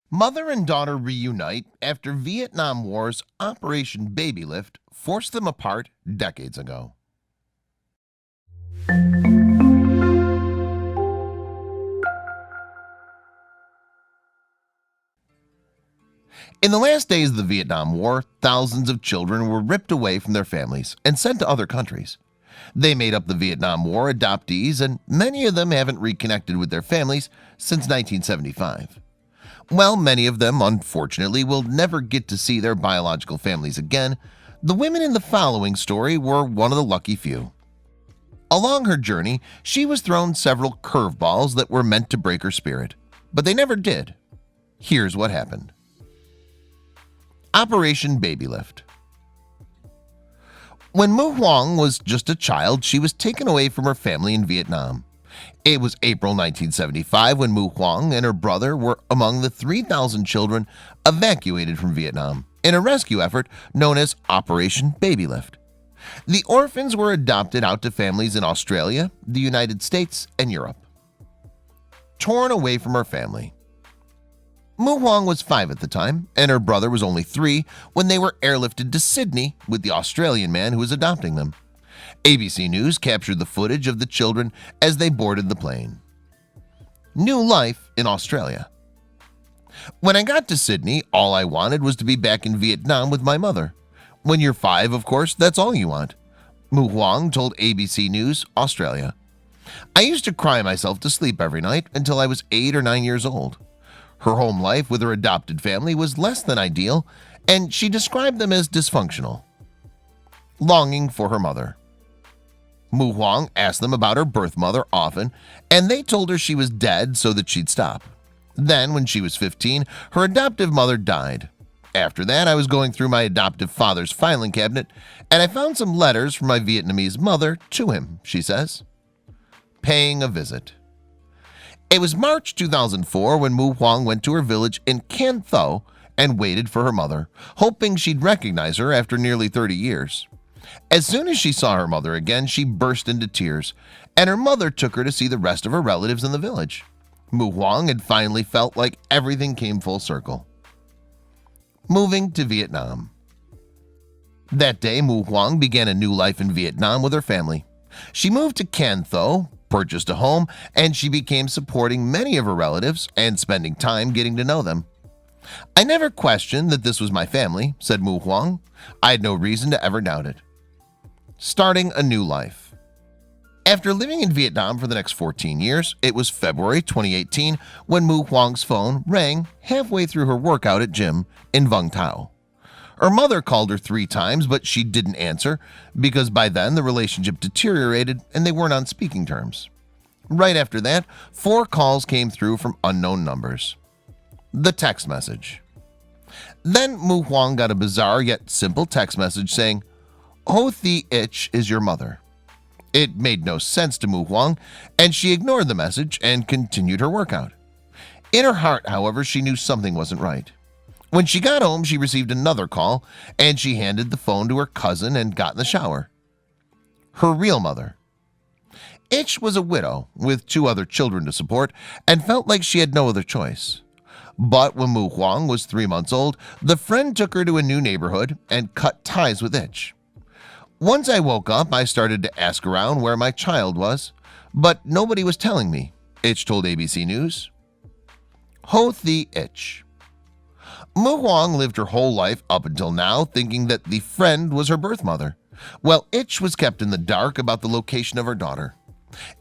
Mother and daughter reunite after Vietnam War's Operation Babylift forced them apart decades ago. In the last days of the Vietnam War, thousands of children were ripped away from their families and sent to other countries. They made up the Vietnam War adoptees, and many of them haven't reconnected with their families since 1975. While many of them, unfortunately, will never get to see their biological families again, the women in the following story were one of the lucky few. Along her journey, she was thrown several curveballs that were meant to break her spirit, but they never did. Here's what happened. Operation Babylift. When Mu Hoang was just a child, she was taken away from her family in Vietnam. It was April 1975 when Mu Hoang and her brother were among the 3,000 children evacuated from Vietnam in a rescue effort known as Operation Babylift. The orphans were adopted out to families in Australia, the United States, and Europe. Torn away from her family. Mu Hoang was 5 at the time, and her brother was only 3 when they were airlifted to Sydney with the Australian man who was adopting them. ABC News captured the footage of the children as they boarded the plane. New life in Australia. When I got to Sydney, all I wanted was to be back in Vietnam with my mother. When you're 5, of course, that's all you want. Mu Hoang told ABC News, Australia. I used to cry myself to sleep every night until I was 8 or 9 years old. Her home life with her adopted family was less than ideal, and she described them as dysfunctional. Longing for her mother. Mu Hoang asked them about her birth mother often, and they told her she was dead so that she'd stop. Then, when she was 15, her adoptive mother died. After that, I was going through my adoptive father's filing cabinet, and I found some letters from my Vietnamese mother to him, she says. Paying a visit. It was March 2004 when Mu Hoang went to her village in Can Tho and waited for her mother, hoping she'd recognize her after nearly 30 years. As soon as she saw her mother again, she burst into tears, and her mother took her to see the rest of her relatives in the village. Mu Hoang had finally felt like everything came full circle. Moving to Vietnam. That day, Mu Hoang began a new life in Vietnam with her family. She moved to Can Tho, purchased a home, and she began supporting many of her relatives and spending time getting to know them. I never questioned that this was my family, said Mu Hoang. I had no reason to ever doubt it. Starting a new life. After living in Vietnam for the next 14 years, it was February 2018 when Mu Hoang's phone rang halfway through her workout at gym in Vung Tau. Her mother called her 3 times, but she didn't answer because by then the relationship deteriorated and they weren't on speaking terms. Right after that, 4 calls came through from unknown numbers. The text message. Then Mu Hoang got a bizarre yet simple text message saying, "Ho Thi Ich is your mother." It made no sense to Mu Hoang, and she ignored the message and continued her workout. In her heart, however, she knew something wasn't right. When she got home, she received another call, and she handed the phone to her cousin and got in the shower. Her real mother. Ich was a widow with 2 other children to support and felt like she had no other choice. But when Mu Hoang was 3 months old, the friend took her to a new neighborhood and cut ties with Ich. Once I woke up, I started to ask around where my child was, but nobody was telling me, Ich told ABC News. Ho Thi Ich. Mu Hoang lived her whole life up until now thinking that the friend was her birth mother. Well, Ich was kept in the dark about the location of her daughter.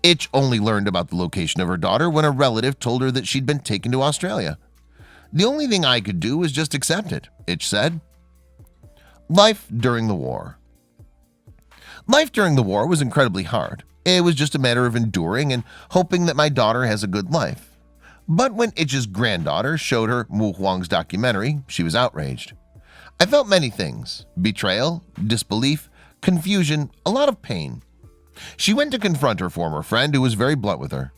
Ich only learned about the location of her daughter when a relative told her that she'd been taken to Australia. The only thing I could do was just accept it, Ich said. Life during the war. Life during the war was incredibly hard. It was just a matter of enduring and hoping that my daughter has a good life. But when Ich's granddaughter showed her Mu Hoang's documentary, she was outraged. I felt many things: betrayal, disbelief, confusion, a lot of pain. She went to confront her former friend who was very blunt with her.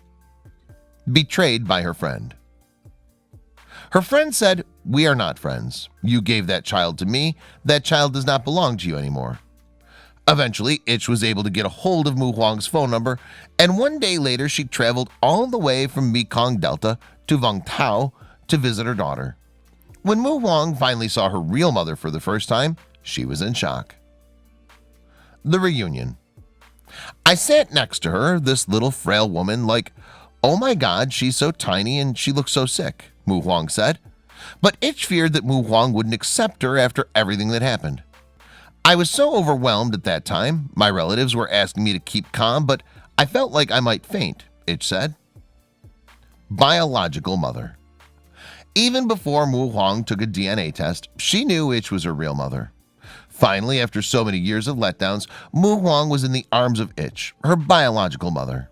Betrayed by her friend. Her friend said, "We are not friends. You gave that child to me. That child does not belong to you anymore." Eventually, Ich was able to get a hold of Mu Hoang's phone number, and one day later she traveled all the way from Mekong Delta to Vung Tau to visit her daughter. When Mu Huang finally saw her real mother for the first time, she was in shock. The reunion. I sat next to her, this little frail woman, like, "Oh my God, she's so tiny and she looks so sick," Mu Huang said. But Itch feared that Mu Huang wouldn't accept her after everything that happened. I was so overwhelmed at that time. My relatives were asking me to keep calm, but I felt like I might faint, Itch said. Biological mother. Even before Mu Huang took a DNA test, she knew Itch was her real mother. Finally, after so many years of letdowns, Mu Huang was in the arms of Itch, her biological mother.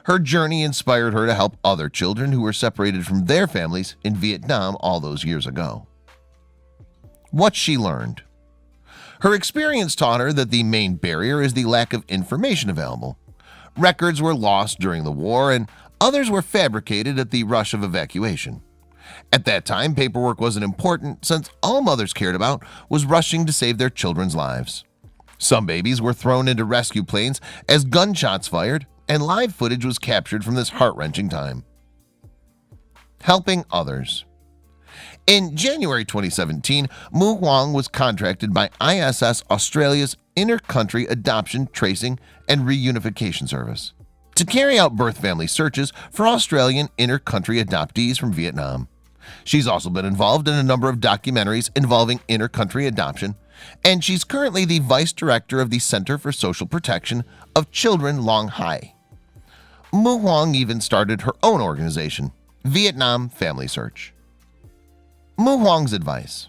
Her journey inspired her to help other children who were separated from their families in Vietnam all those years ago. What she learned. Her experience taught her that the main barrier is the lack of information available. Records were lost during the war and others were fabricated at the rush of evacuation. At that time, paperwork wasn't important since all mothers cared about was rushing to save their children's lives. Some babies were thrown into rescue planes as gunshots fired, and live footage was captured from this heart-wrenching time. Helping others. In January 2017, Mu Huang was contracted by ISS Australia's Inter-Country Adoption, Tracing, and Reunification Service to carry out birth family searches for Australian inter-country adoptees from Vietnam. She's also been involved in a number of documentaries involving inter-country adoption, and she's currently the Vice Director of the Center for Social Protection of Children Long Hai. Mu Huang even started her own organization, Vietnam Family Search. Mu Huang's advice.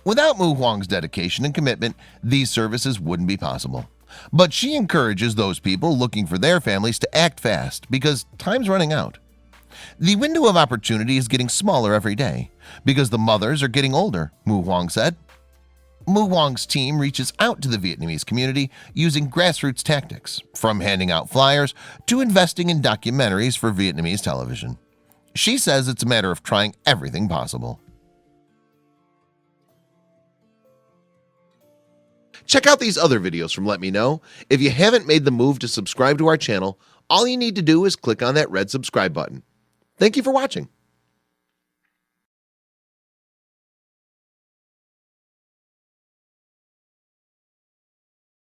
Without Mu Huang's dedication and commitment, these services wouldn't be possible. But she encourages those people looking for their families to act fast because time's running out. The window of opportunity is getting smaller every day because the mothers are getting older, Mu Huang said. Mu Huang's team reaches out to the Vietnamese community using grassroots tactics, from handing out flyers to investing in documentaries for Vietnamese television. She says it's a matter of trying everything possible. Check out these other videos from Let Me Know. If you haven't made the move to subscribe to our channel, all you need to do is click on that red subscribe button. Thank you for watching.